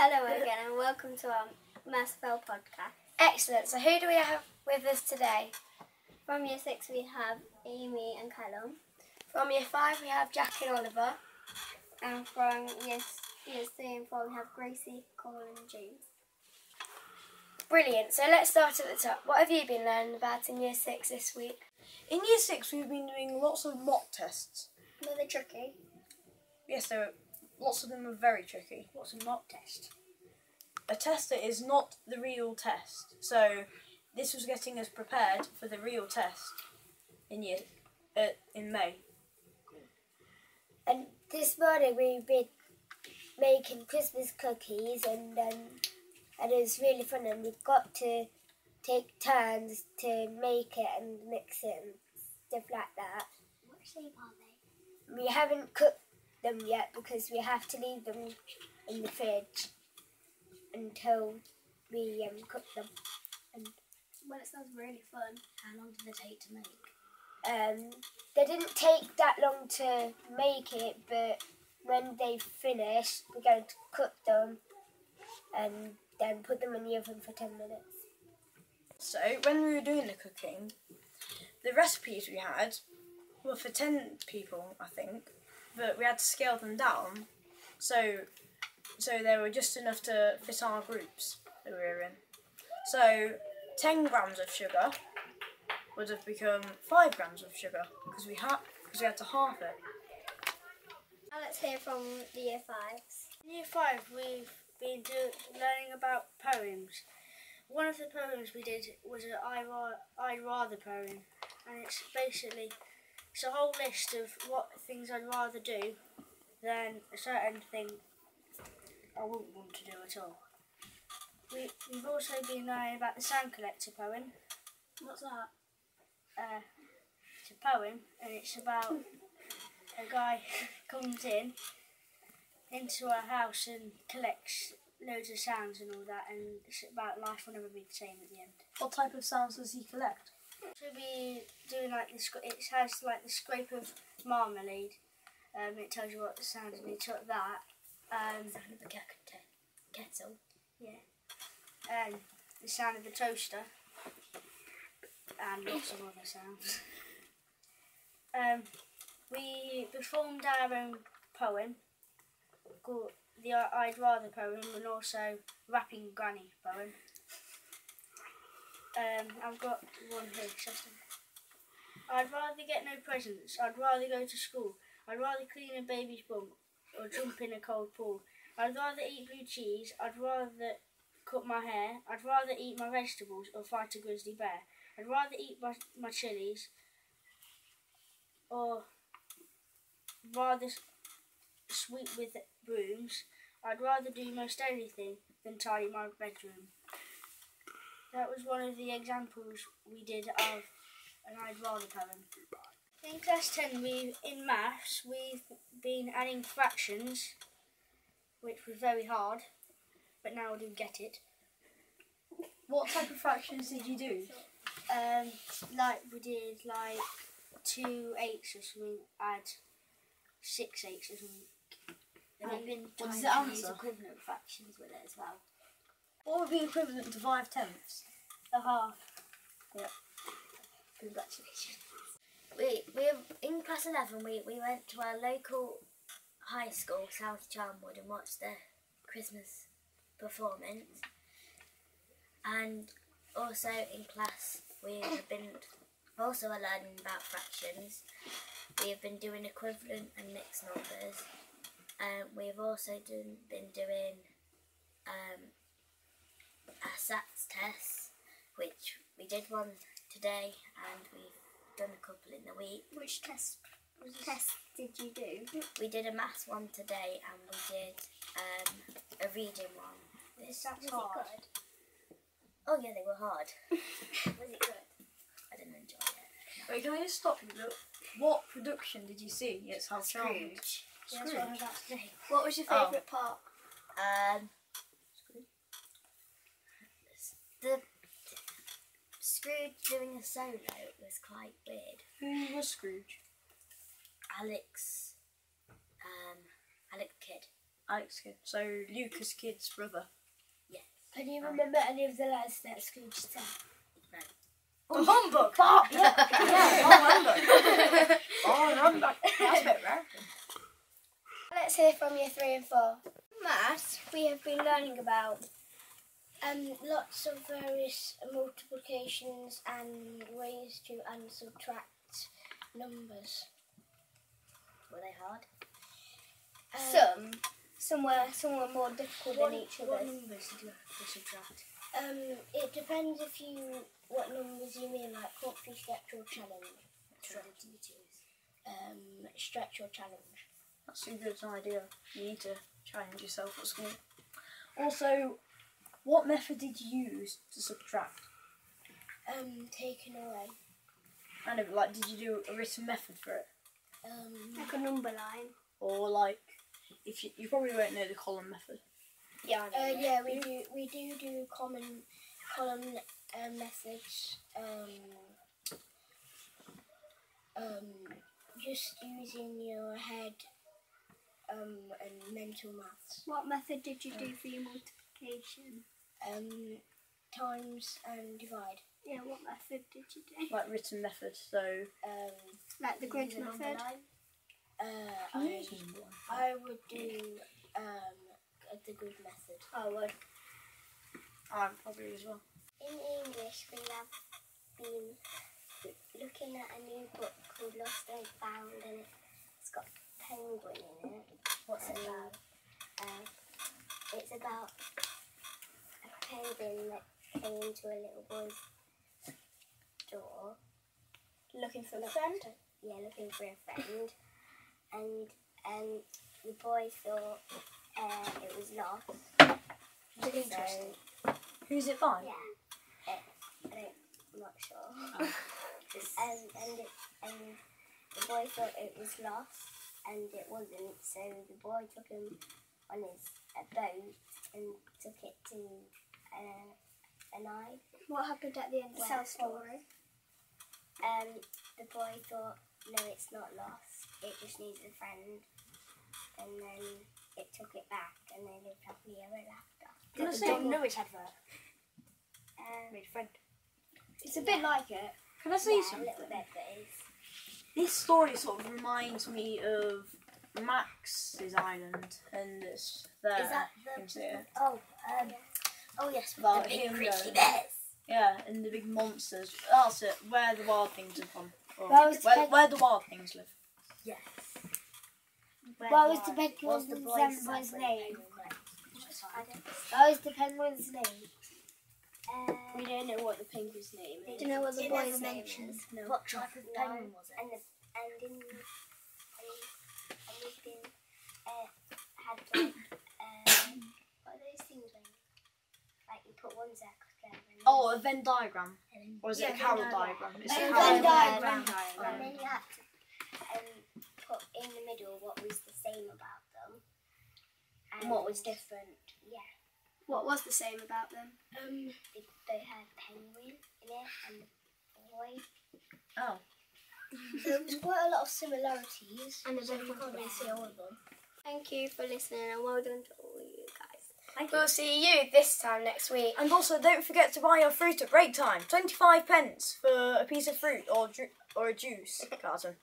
Hello again and welcome to our Mathspell podcast. Excellent. So who do we have with us today? From Year 6 we have Amy and Callum. From Year 5 we have Jack and Oliver. And from Year 3 and 4 we have Gracie, Colin and James. Brilliant. So let's start at the top. What have you been learning about in Year 6 this week? In Year 6 we've been doing lots of mock tests. Were they tricky? Yes, lots of them are very tricky. What's a mock test? A test that is not the real test. So this was getting us prepared for the real test in May. And this morning we've been making Christmas cookies and it was really fun, and we've got to take turns to make it and mix it and stuff like that. What shape are they? We haven't cooked them yet because we have to leave them in the fridge until we cook them. Well, it sounds really fun. How long did they take to make? They didn't take that long to make it, but when they finish, we're going to cook them and then put them in the oven for 10 minutes. So when we were doing the cooking, the recipes we had were for 10 people, I think, but we had to scale them down, so they were just enough to fit our groups that we were in. So 10 grams of sugar would have become 5 grams of sugar because we had to half it. Now let's hear from the Year 5s. In Year 5 we've been learning about poems. One of the poems we did was an I'd rather poem, and it's a whole list of what things I'd rather do than a certain thing I wouldn't want to do at all. We've also been learning about the Sound Collector poem. What's that? It's a poem, and it's about a guy comes into a house and collects loads of sounds and all that, and it's about life will never be the same at the end. What type of sounds does he collect? So be doing like this. It has like the scrape of marmalade. It tells you what the sound is. It's got that. Sound of the kettle. Yeah. And the sound of the toaster. And lots of other sounds. We performed our own poem called the I'd Rather poem, and also Rapping Granny poem. I've got one here. I'd rather get no presents. I'd rather go to school. I'd rather clean a baby's bum or jump in a cold pool. I'd rather eat blue cheese. I'd rather cut my hair. I'd rather eat my vegetables or fight a grizzly bear. I'd rather eat my chilies or rather sweep with brooms. I'd rather do most anything than tidy my bedroom. That was one of the examples we did of an I'd rather poem. In class 10, in maths, we've been adding fractions, which was very hard, but now we do get it. What type of fractions did you do? Like we did 2 8s or something, add 6 8s or something. And we've been What does trying it to use answer? equivalent fractions with it as well. What would be equivalent to 5/10? A half. Congratulations. We in class 11 we went to our local high school, South Charnwood, and watched the Christmas performance. And also in class we have been also learning about fractions. We have been doing equivalent and mixed numbers. We've also been doing our SATs tests, which we did one today, and we've done a couple in the week. Which test did you do? We did a maths one today, and we did a reading one. Was it good? Oh yeah, they were hard. Was it good? I didn't enjoy it. Wait, can I just stop you? Look, what production did you see? It's how charming. That's what I'm about to say. What was your favourite part? The Scrooge doing a solo was quite weird. Who was Scrooge? Alex Alex Kidd. Alex's kid. So Lucas' kid's brother. Can you remember any of the letters that Scrooge said? Oh, humbug! Oh, yeah, humbug. Oh, humbug. That's a bit rare. Let's hear from year 3 and 4. Maths, we have been learning about Lots of various multiplications and ways to and subtract numbers. Were they hard? some were more difficult than each What other. numbers did you have to subtract? It depends what numbers you mean, like comfy stretch or challenge. What did you choose? Stretch or challenge. That's a good idea. You need to challenge yourself at school. Also, what method did you use to subtract? Taken away. I know, but like, did you do a written method for it? Like a number line. Or like, if you probably won't know the column method. Yeah, I know. Yeah, we do column methods. Just using your head and mental maths. What method did you do for your multiplication? Times and divide. Yeah, what method did you do? Like written method, so... Like the grid The number method? line? I would do the good method. I would. I probably as well. In English, we have been looking at a new book called Lost and Found, and it's got a penguin in it. What's it about? It's about a penguin that came into a little boy's door. Looking for a friend? Yeah, looking for a friend. And the boy thought it was lost. Interesting. Who's it by? Yeah. I'm not sure. And the boy thought it was lost, and it wasn't. So the boy took him on a boat and took it to an island. What happened at the end of the story? The boy thought, no, it's not lost. It just needs a friend. And then it took it back, and they lived happily ever after. Did the John Lewis advert? Made a friend. It's a bit like it. Can I say A something? little bit, but it's... This story sort of reminds me of Max's Island, and it's there. Is that you can see it. Oh yes, with About the big him creaky going- bears. Yeah, and the big monsters. That's it. Where the wild things are from. Or That was where the wild things live. Yes. What was the Was the penguin's boy's name? I don't, What was the penguin's name? we don't know what the penguin's name is. Do you know what the It boy's never name mentions. is? No. What type of penguin was it? And we've been had like what are those things when like you put one circle together and Oh, a Venn diagram. Or is it Yeah, a carol Venn diagram? It's A a Venn carol diagram. and then you had to put in the middle what was the same about them and What was different? Yeah, What was the same about them? they had penguin in it and the boy. Oh. There was quite a lot of similarities, And so you can't really see all of them. Thank you for listening, and well done to all you guys. We'll see you this time next week. And also, don't forget to buy your fruit at break time. 25 pence for a piece of fruit or a juice carton.